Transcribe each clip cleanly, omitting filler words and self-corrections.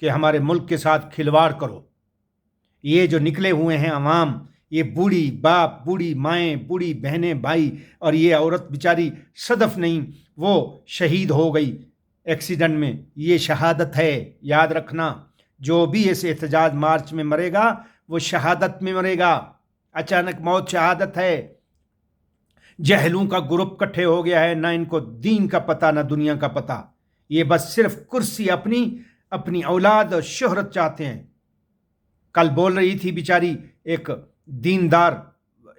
کہ ہمارے ملک کے ساتھ کھلواڑ کرو۔ یہ جو نکلے ہوئے ہیں عوام، یہ بوڑھی باپ، بوڑھی مائیں، بوڑھی بہنیں، بھائی، اور یہ عورت بیچاری صدف نہیں، وہ شہید ہو گئی ایکسیڈنٹ میں۔ یہ شہادت ہے، یاد رکھنا۔ جو بھی اس احتجاج مارچ میں مرے گا وہ شہادت میں مرے گا۔ اچانک موت شہادت ہے۔ جہلوں کا گروپ کٹھے ہو گیا ہے، نہ ان کو دین کا پتہ نہ دنیا کا پتہ۔ یہ بس صرف کرسی، اپنی اولاد اور شہرت چاہتے ہیں۔ کل بول رہی تھی بیچاری ایک دیندار،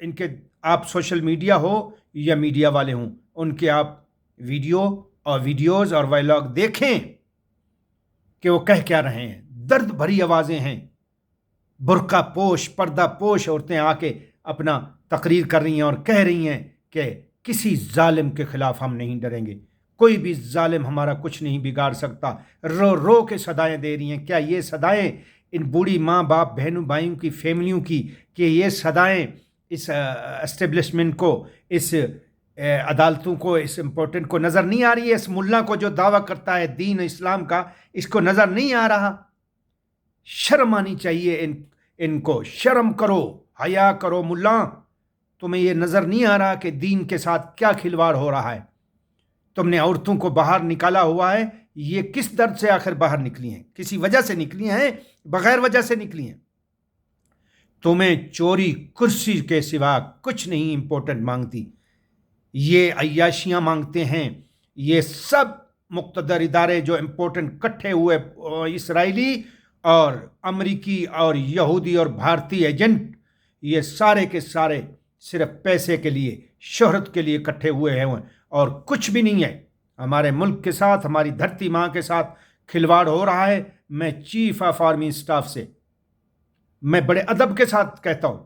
ان کے آپ سوشل میڈیا ہو یا میڈیا والے ہوں، ان کے آپ ویڈیوز اور وائلاگ دیکھیں کہ وہ کہہ کیا رہے ہیں۔ درد بھری آوازیں ہیں، برقع پوش، پردہ پوش عورتیں آ کے اپنا تقریر کر رہی ہیں اور کہہ رہی ہیں کہ کسی ظالم کے خلاف ہم نہیں ڈریں گے، کوئی بھی ظالم ہمارا کچھ نہیں بگاڑ سکتا۔ رو رو کے صدائیں دے رہی ہیں۔ کیا یہ صدائیں ان بوڑھی ماں باپ بہنوں بھائیوں کی فیملیوں کی، کہ یہ صدائیں اس اسٹیبلشمنٹ کو، اس عدالتوں کو، اس امپورٹنٹ کو نظر نہیں آ رہی ہے؟ اس ملا کو جو دعویٰ کرتا ہے دین اسلام کا، اس کو نظر نہیں آ رہا؟ شرم آنی چاہیے ان کو۔ شرم کرو، حیا کرو ملا۔ تمہیں یہ نظر نہیں آ رہا کہ دین کے ساتھ کیا کھلواڑ ہو رہا ہے؟ تم نے عورتوں کو باہر نکالا ہوا ہے۔ یہ کس درد سے آخر باہر نکلی ہیں؟ کسی وجہ سے نکلی ہیں، بغیر وجہ سے نکلی ہیں۔ تمہیں چوری کرسی کے سوا کچھ نہیں امپورٹنٹ مانگتی، یہ عیاشیاں مانگتے ہیں۔ یہ سب مقتدر ادارے جو امپورٹنٹ کٹھے ہوئے اسرائیلی اور امریکی اور یہودی اور بھارتی ایجنٹ، یہ سارے کے سارے صرف پیسے کے لیے، شہرت کے لیے کٹھے ہوئے ہیں، اور کچھ بھی نہیں ہے۔ ہمارے ملک کے ساتھ، ہماری دھرتی ماں کے ساتھ کھلواڑ ہو رہا ہے۔ میں چیف آف آرمی اسٹاف سے میں بڑے ادب کے ساتھ کہتا ہوں،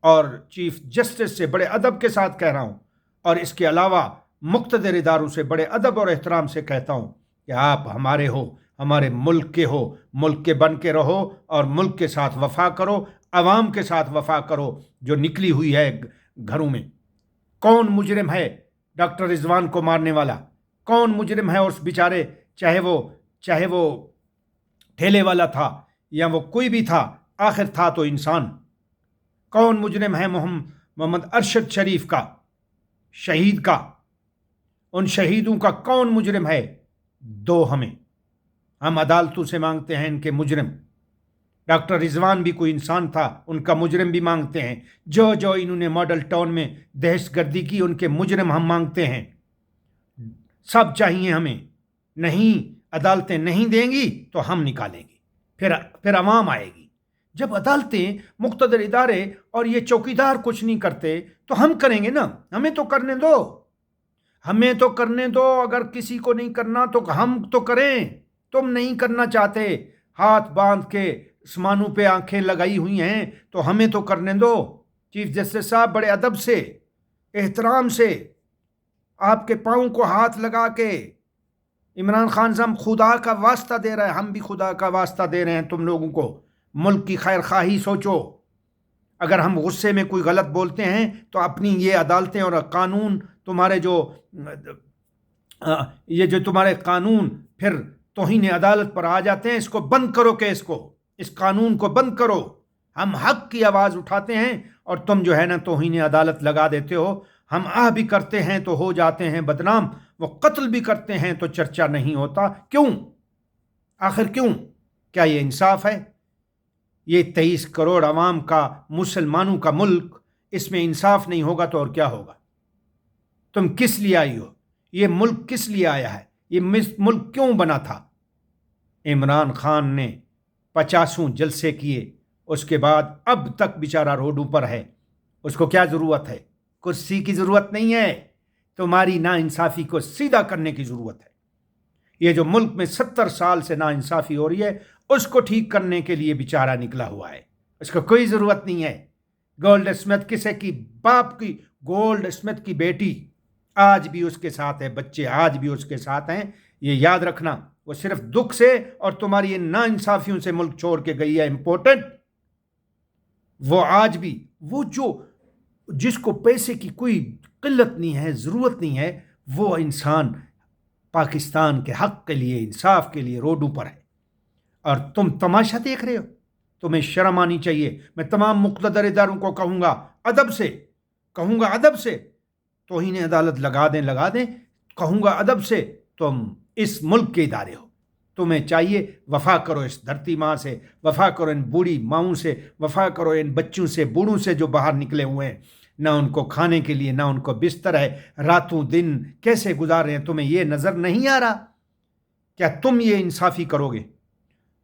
اور چیف جسٹس سے بڑے ادب کے ساتھ کہہ رہا ہوں، اور اس کے علاوہ مقتدر اداروں سے بڑے ادب اور احترام سے کہتا ہوں کہ آپ ہمارے ہو، ہمارے ملک کے ہو، ملک کے بن کے رہو، اور ملک کے ساتھ وفا کرو، عوام کے ساتھ وفا کرو جو نکلی ہوئی ہے گھروں میں۔ کون مجرم ہے ڈاکٹر رضوان کو مارنے والا؟ کون مجرم ہے اس بیچارے، چاہے وہ ٹھیلے والا تھا یا وہ کوئی بھی تھا، آخر تھا تو انسان۔ کون مجرم ہے محمد ارشد شریف کا، شہید کا؟ ان شہیدوں کا کون مجرم ہے؟ دو ہم عدالتوں سے مانگتے ہیں ان کے مجرم۔ ڈاکٹر رضوان بھی کوئی انسان تھا، ان کا مجرم بھی مانگتے ہیں۔ جو انہوں نے ماڈل ٹاؤن میں دہشت گردی کی، ان کے مجرم ہم مانگتے ہیں۔ سب چاہیے ہمیں۔ نہیں، عدالتیں نہیں دیں گی تو ہم نکالیں گے، پھر عوام آئے گی۔ جب عدالتیں، مقتدر ادارے اور یہ چوکیدار کچھ نہیں کرتے تو ہم کریں گے نا۔ ہمیں تو کرنے دو۔ اگر کسی کو نہیں کرنا تو ہم تو کریں۔ تم نہیں کرنا چاہتے، ہاتھ باندھ کے آسمانوں پہ آنکھیں لگائی ہوئی ہیں، تو ہمیں تو کرنے دو۔ چیف جسٹس صاحب بڑے ادب سے، احترام سے آپ کے پاؤں کو ہاتھ لگا کے، عمران خان صاحب خدا کا واسطہ دے رہا ہے، ہم بھی خدا کا واسطہ دے رہے ہیں تم لوگوں کو، ملک کی خیر خواہی سوچو۔ اگر ہم غصے میں کوئی غلط بولتے ہیں تو اپنی یہ عدالتیں اور قانون، تمہارے تمہارے قانون پھر توہین عدالت پر آ جاتے ہیں۔ اس کو بند کرو، اس قانون کو بند کرو۔ ہم حق کی آواز اٹھاتے ہیں اور تم جو ہے نا توہین عدالت لگا دیتے ہو۔ ہم بھی کرتے ہیں تو ہو جاتے ہیں بدنام، وہ قتل بھی کرتے ہیں تو چرچا نہیں ہوتا۔ کیوں؟ آخر کیوں؟ کیا یہ انصاف ہے؟ یہ 23 کروڑ عوام کا، مسلمانوں کا ملک، اس میں انصاف نہیں ہوگا تو اور کیا ہوگا؟ تم کس لیے آئی ہو؟ یہ ملک کس لیے آیا ہے؟ یہ ملک کیوں بنا تھا؟ عمران خان نے 50 جلسے کیے، اس کے بعد اب تک بیچارہ روڈوں پر ہے۔ اس کو کیا ضرورت ہے؟ کرسی کی ضرورت نہیں ہے، تمہاری ناانصافی کو سیدھا کرنے کی ضرورت ہے۔ یہ جو ملک میں 70 سال سے ناانصافی ہو رہی ہے، اس کو ٹھیک کرنے کے لیے بیچارہ نکلا ہوا ہے۔ اس کو کوئی ضرورت نہیں ہے۔ گولڈ اسمتھ کسے کی؟ باپ کی، گولڈ اسمتھ کی بیٹی آج بھی اس کے ساتھ ہے، بچے آج بھی اس کے ساتھ ہیں۔ یہ یاد رکھنا، وہ صرف دکھ سے اور تمہاری ان ناانصافیوں سے ملک چھوڑ کے گئی ہے امپورٹنٹ۔ وہ آج بھی، جس کو پیسے کی کوئی قلت نہیں ہے، ضرورت نہیں ہے، وہ انسان پاکستان کے حق کے لیے، انصاف کے لیے روڈوں پر ہے۔ اور تم تماشا دیکھ رہے ہو. تمہیں شرم آنی چاہیے. میں تمام مقتدر اداروں کو کہوں گا ادب سے توہین عدالت لگا دیں. کہوں گا ادب سے. تم اس ملک کے ادارے ہو. تمہیں چاہیے وفا کرو اس دھرتی ماں سے، وفا کرو ان بوڑھی ماؤں سے، وفا کرو ان بچوں سے، بوڑھوں سے جو باہر نکلے ہوئے ہیں. نہ ان کو کھانے کے لیے، نہ ان کو بستر ہے. راتوں دن کیسے گزار رہے ہیں. تمہیں یہ نظر نہیں آ رہا؟ کیا تم یہ انصافی کرو گے؟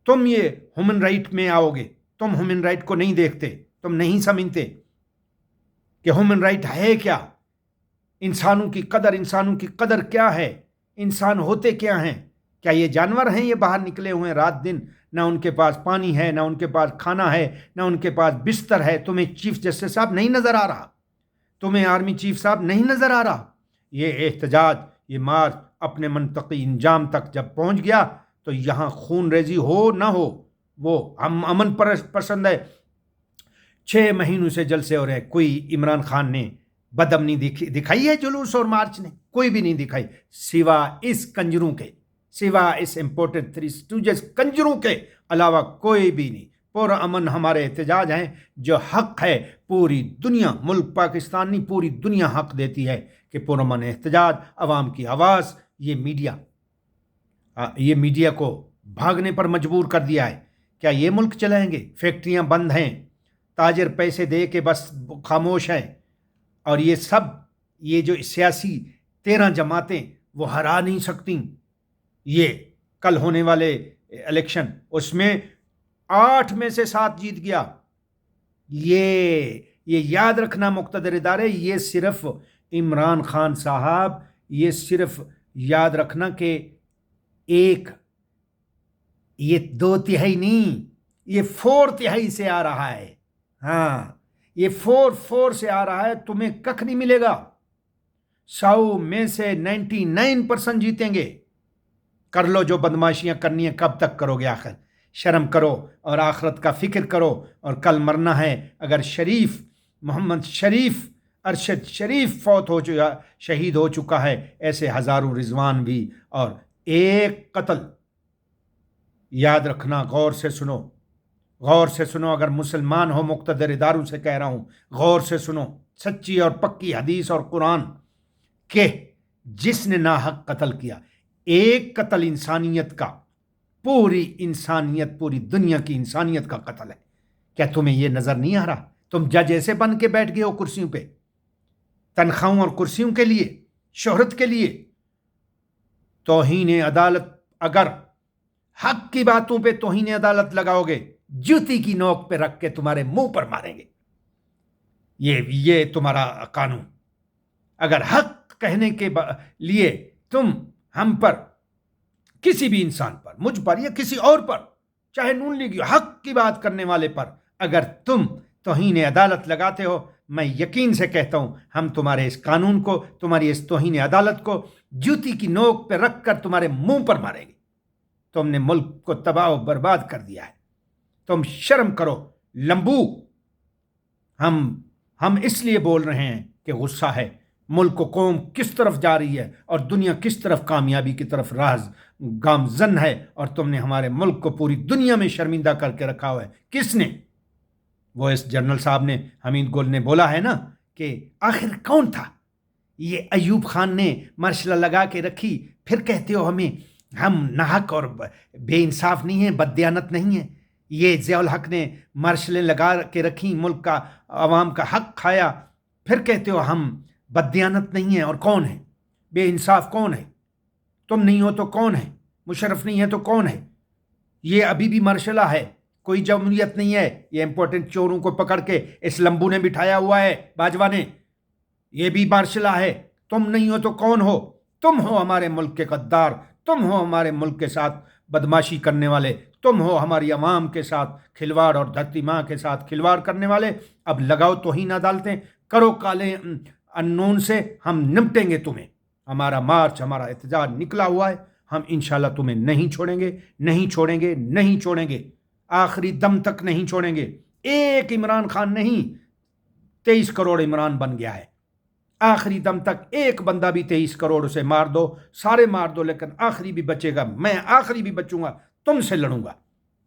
تم یہ ہیومن رائٹ میں آؤ گے؟ تم ہیومن رائٹ کو نہیں دیکھتے، تم نہیں سمجھتے کہ ہیومن رائٹ ہے کیا. انسانوں کی قدر کیا ہے. انسان ہوتے کیا ہیں؟ کیا یہ جانور ہیں یہ باہر نکلے ہوئے ہیں رات دن؟ نہ ان کے پاس پانی ہے، نہ ان کے پاس کھانا ہے، نہ ان کے پاس بستر ہے. تمہیں چیف جسٹس صاحب نہیں نظر آ رہا؟ تمہیں آرمی چیف صاحب نہیں نظر آ رہا؟ یہ احتجاج، یہ مارچ اپنے منطقی انجام تک جب پہنچ گیا تو یہاں خون ریزی ہو نہ ہو، وہ ہم امن پسند ہے. 6 مہینوں سے جلسے ہو رہے، کوئی عمران خان نے بدامنی دکھائی ہے جلوس اور مارچ نے؟ کوئی بھی نہیں دکھائی، سوا اس کنجروں کے، سوا اس امپورٹڈ 3 اسٹوجز کنجروں کے علاوہ کوئی بھی نہیں. پر امن ہمارے احتجاج ہیں جو حق ہے. پوری دنیا، ملک پاکستان نہیں، پوری دنیا حق دیتی ہے کہ پر امن احتجاج، عوام کی آواز. یہ میڈیا کو بھاگنے پر مجبور کر دیا ہے. کیا یہ ملک چلائیں گے؟ فیکٹریاں بند ہیں، تاجر پیسے دے کے بس خاموش ہیں. اور یہ جو سیاسی 13 جماعتیں وہ ہرا نہیں سکتی. یہ کل ہونے والے الیکشن، اس میں 8 میں سے 7 جیت گیا. یہ یاد رکھنا مقتدر ادارے، یہ صرف عمران خان صاحب، یہ صرف یاد رکھنا کہ یہ 2/3 نہیں، یہ 4/3 سے آ رہا ہے. ہاں، یہ 4 سے آ رہا ہے. تمہیں ککھ نہیں ملے گا. 100 میں سے 99% جیتیں گے. کر لو جو بدماشیاں کرنی ہیں. کب تک کرو گے آخر؟ شرم کرو اور آخرت کا فکر کرو. اور کل مرنا ہے. اگر محمد شریف، ارشد شریف شہید ہو چکا ہے، ایسے ہزاروں رضوان بھی. اور ایک قتل یاد رکھنا. غور سے سنو. اگر مسلمان ہو، مقتدر اداروں سے کہہ رہا ہوں، غور سے سنو. سچی اور پکی حدیث اور قرآن کہ جس نے ناحق قتل کیا، ایک قتل انسانیت کا، پوری دنیا کی انسانیت کا قتل ہے. کیا تمہیں یہ نظر نہیں آ رہا؟ تم جج ایسے بن کے بیٹھ گئے ہو کرسیوں پہ، تنخواہوں اور کرسیوں کے لیے، شہرت کے لیے. توہین عدالت، اگر حق کی باتوں پہ توہین عدالت لگاؤ گے، جوتی کی نوک پہ رکھ کے تمہارے منہ پر ماریں گے. یہ تمہارا قانون. اگر حق کہنے کے لیے تم ہم پر، کسی بھی انسان پر، مجھ پر یا کسی اور پر، چاہے نون لیگ، حق کی بات کرنے والے پر اگر تم توہین عدالت لگاتے ہو، میں یقین سے کہتا ہوں ہم تمہارے اس قانون کو، تمہاری اس توہین عدالت کو جوتی کی نوک پہ رکھ کر تمہارے منہ پر ماریں گے. تم نے ملک کو تباہ و برباد کر دیا ہے. تم شرم کرو لمبو. ہم اس لیے بول رہے ہیں کہ غصہ ہے. ملک و قوم کس طرف جا رہی ہے اور دنیا کس طرف کامیابی کی طرف گامزن ہے، اور تم نے ہمارے ملک کو پوری دنیا میں شرمندہ کر کے رکھا ہوا ہے. کس نے؟ وہ اس جنرل صاحب نے، حمید گل نے بولا ہے نا کہ آخر کون تھا؟ یہ ایوب خان نے مارشل لگا کے رکھی، پھر کہتے ہو ہم ناحق اور بے انصاف نہیں ہیں، بددیانت نہیں ہیں. یہ ضیاء الحق نے مارشلیں لگا کے رکھی، ملک کا، عوام کا حق کھایا، پھر کہتے ہو ہم بددیانت نہیں ہیں. اور کون ہے بے انصاف؟ کون ہے؟ تم نہیں ہو تو کون ہے؟ مشرف نہیں ہے تو کون ہے؟ یہ ابھی بھی مارشلہ ہے، کوئی جمہوریت نہیں ہے. یہ امپورٹنٹ چوروں کو پکڑ کے اس لمبو نے بٹھایا ہوا ہے، باجوہ نے. یہ بھی مارشلہ ہے. تم نہیں ہو تو کون ہو؟ تم ہو ہمارے ملک کے غدار. تم ہو ہمارے ملک کے ساتھ بدماشی کرنے والے. تم ہو ہماری عوام کے ساتھ کھلواڑ اور دھرتی ماں کے ساتھ کھلواڑ کرنے والے. اب لگاؤ توہین عدالتیں، کرو کالے انون سے، ہم نمٹیں گے تمہیں. ہمارا مارچ، ہمارا احتجاج نکلا ہوا ہے. ہم انشاءاللہ تمہیں نہیں چھوڑیں گے. آخری دم تک نہیں چھوڑیں گے. ایک عمران خان نہیں، 23 کروڑ عمران بن گیا ہے. آخری دم تک ایک بندہ بھی 23 کروڑ سے مار دو، سارے مار دو، لیکن آخری بھی بچے گا. میں آخری بھی بچوں گا، تم سے لڑوں گا.